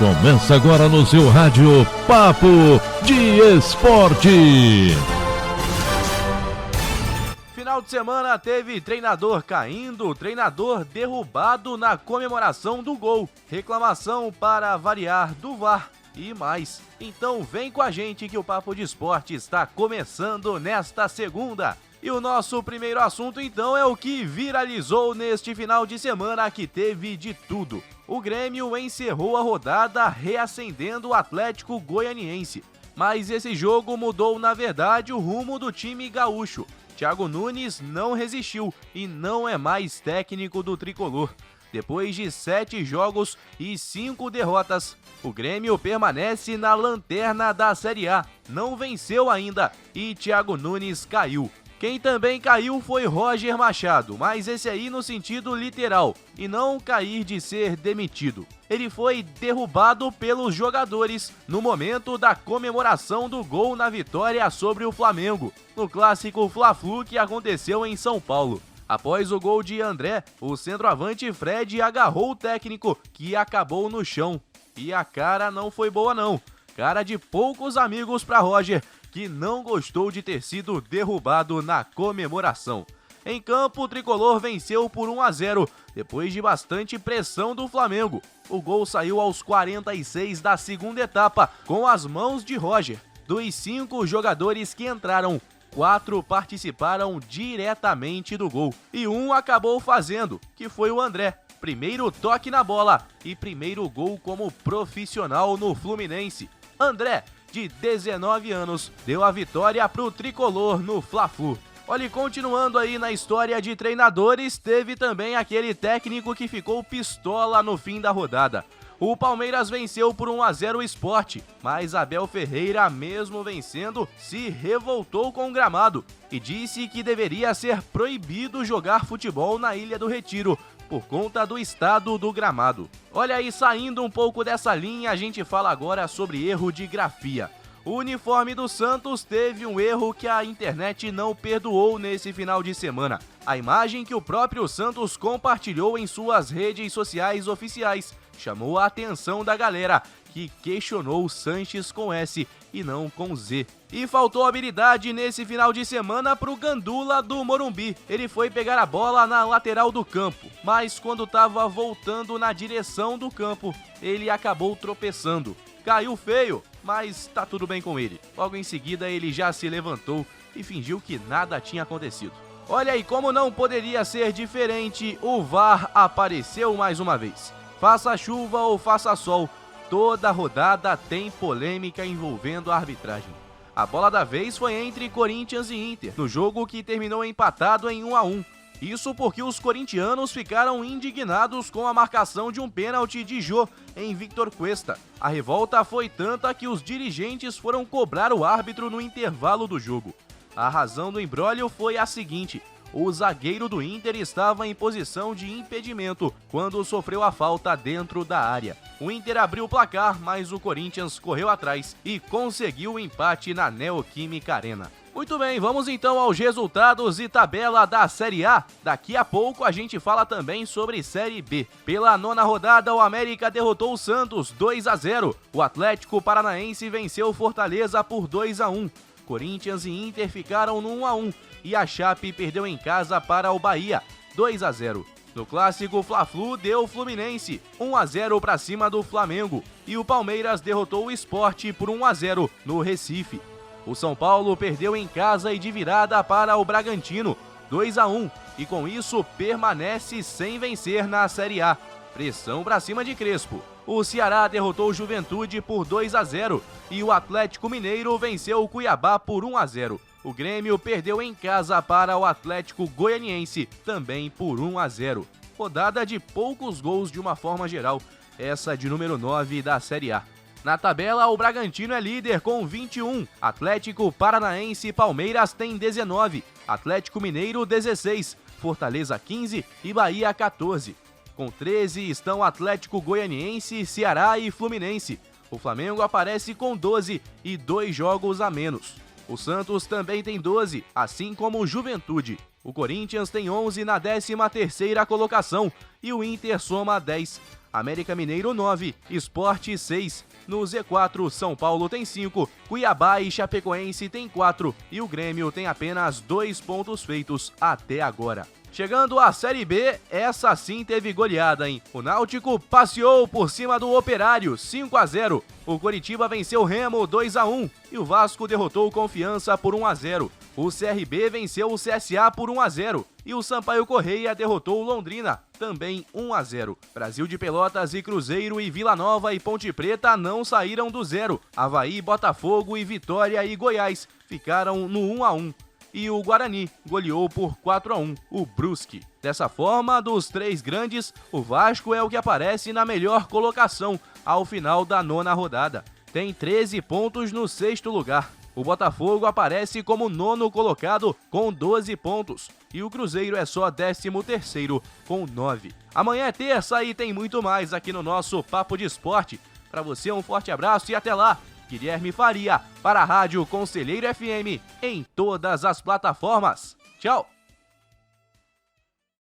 Começa agora no seu rádio Papo de Esporte. Final de semana teve treinador caindo, treinador derrubado na comemoração do gol, reclamação para variar do VAR e mais. Então vem com a gente que o Papo de Esporte está começando nesta segunda. E o nosso primeiro assunto então é o que viralizou neste final de semana, que teve de tudo. O Grêmio encerrou a rodada reacendendo o Atlético Goianiense. Mas esse jogo mudou na verdade o rumo do time gaúcho. Thiago Nunes não resistiu e não é mais técnico do tricolor. Depois de 7 jogos e 5 derrotas, o Grêmio permanece na lanterna da Série A. Não venceu ainda e Thiago Nunes caiu. Quem também caiu foi Roger Machado, mas esse aí no sentido literal, e não cair de ser demitido. Ele foi derrubado pelos jogadores no momento da comemoração do gol na vitória sobre o Flamengo, no clássico Fla-Flu que aconteceu em São Paulo. Após o gol de André, o centroavante Fred agarrou o técnico, que acabou no chão. E a cara não foi boa não, cara de poucos amigos para Roger, que não gostou de ter sido derrubado na comemoração. Em campo, o tricolor venceu por 1-0, depois de bastante pressão do Flamengo. O gol saiu aos 46 da segunda etapa, com as mãos de Roger. Dos 5 jogadores que entraram, 4 participaram diretamente do gol. E um acabou fazendo, que foi o André. Primeiro toque na bola e primeiro gol como profissional no Fluminense. André, de 19 anos, deu a vitória para o tricolor no Fla-Flu. Olha, continuando aí na história de treinadores, teve também aquele técnico que ficou pistola no fim da rodada. O Palmeiras venceu por 1-0 o Sport, mas Abel Ferreira, mesmo vencendo, se revoltou com o gramado e disse que deveria ser proibido jogar futebol na Ilha do Retiro, por conta do estado do gramado. Olha aí, saindo um pouco dessa linha, a gente fala agora sobre erro de grafia. O uniforme do Santos teve um erro que a internet não perdoou nesse final de semana. A imagem que o próprio Santos compartilhou em suas redes sociais oficiais chamou a atenção da galera, que questionou o Sanches com S e não com Z. E faltou habilidade nesse final de semana pro Gandula do Morumbi. Ele foi pegar a bola na lateral do campo, mas quando estava voltando na direção do campo, ele acabou tropeçando. Caiu feio, mas tá tudo bem com ele. Logo em seguida ele já se levantou e fingiu que nada tinha acontecido. Olha aí, como não poderia ser diferente, o VAR apareceu mais uma vez. Faça chuva ou faça sol, toda rodada tem polêmica envolvendo a arbitragem. A bola da vez foi entre Corinthians e Inter, no jogo que terminou empatado em 1-1. Isso porque os corintianos ficaram indignados com a marcação de um pênalti de Jô em Victor Cuesta. A revolta foi tanta que os dirigentes foram cobrar o árbitro no intervalo do jogo. A razão do imbróglio foi a seguinte: o zagueiro do Inter estava em posição de impedimento quando sofreu a falta dentro da área. O Inter abriu o placar, mas o Corinthians correu atrás e conseguiu o empate na Neoquímica Arena. Muito bem, vamos então aos resultados e tabela da Série A. Daqui a pouco a gente fala também sobre Série B. Pela 9ª rodada, o América derrotou o Santos 2-0. O Atlético Paranaense venceu o Fortaleza por 2-1. Corinthians e Inter ficaram no 1-1 e a Chape perdeu em casa para o Bahia, 2-0. No clássico, Fla-Flu deu o Fluminense 1-0 para cima do Flamengo e o Palmeiras derrotou o Sport por 1-0 no Recife. O São Paulo perdeu em casa e de virada para o Bragantino, 2-1, e com isso permanece sem vencer na Série A. Pressão para cima de Crespo. O Ceará derrotou o Juventude por 2-0 e o Atlético Mineiro venceu o Cuiabá por 1-0. O Grêmio perdeu em casa para o Atlético Goianiense, também por 1-0. Rodada de poucos gols de uma forma geral, essa de número 9 da Série A. Na tabela, o Bragantino é líder com 21, Atlético Paranaense e Palmeiras têm 19, Atlético Mineiro 16, Fortaleza 15 e Bahia 14. Com 13 estão Atlético Goianiense, Ceará e Fluminense. O Flamengo aparece com 12 e 2 jogos a menos. O Santos também tem 12, assim como o Juventude. O Corinthians tem 11 na 13ª colocação e o Inter soma 10. América Mineiro 9, Sport 6. No Z4, São Paulo tem 5, Cuiabá e Chapecoense tem 4 e o Grêmio tem apenas 2 pontos feitos até agora. Chegando à Série B, essa sim teve goleada, hein? O Náutico passeou por cima do Operário, 5-0. O Coritiba venceu o Remo, 2-1. E o Vasco derrotou o Confiança por 1-0. O CRB venceu o CSA por 1-0. E o Sampaio Correia derrotou o Londrina, também 1-0. Brasil de Pelotas e Cruzeiro e Vila Nova e Ponte Preta não saíram do zero. Avaí, Botafogo e Vitória e Goiás ficaram no 1-1. E o Guarani goleou por 4-1 o Brusque. Dessa forma, dos 3 grandes, o Vasco é o que aparece na melhor colocação ao final da 9ª rodada. Tem 13 pontos no 6º lugar. O Botafogo aparece como 9º colocado com 12 pontos. E o Cruzeiro é só 13º com 9. Amanhã é terça e tem muito mais aqui no nosso Papo de Esporte. Para você, um forte abraço e até lá! Guilherme Faria, para a Rádio Conselheiro FM, em todas as plataformas. Tchau!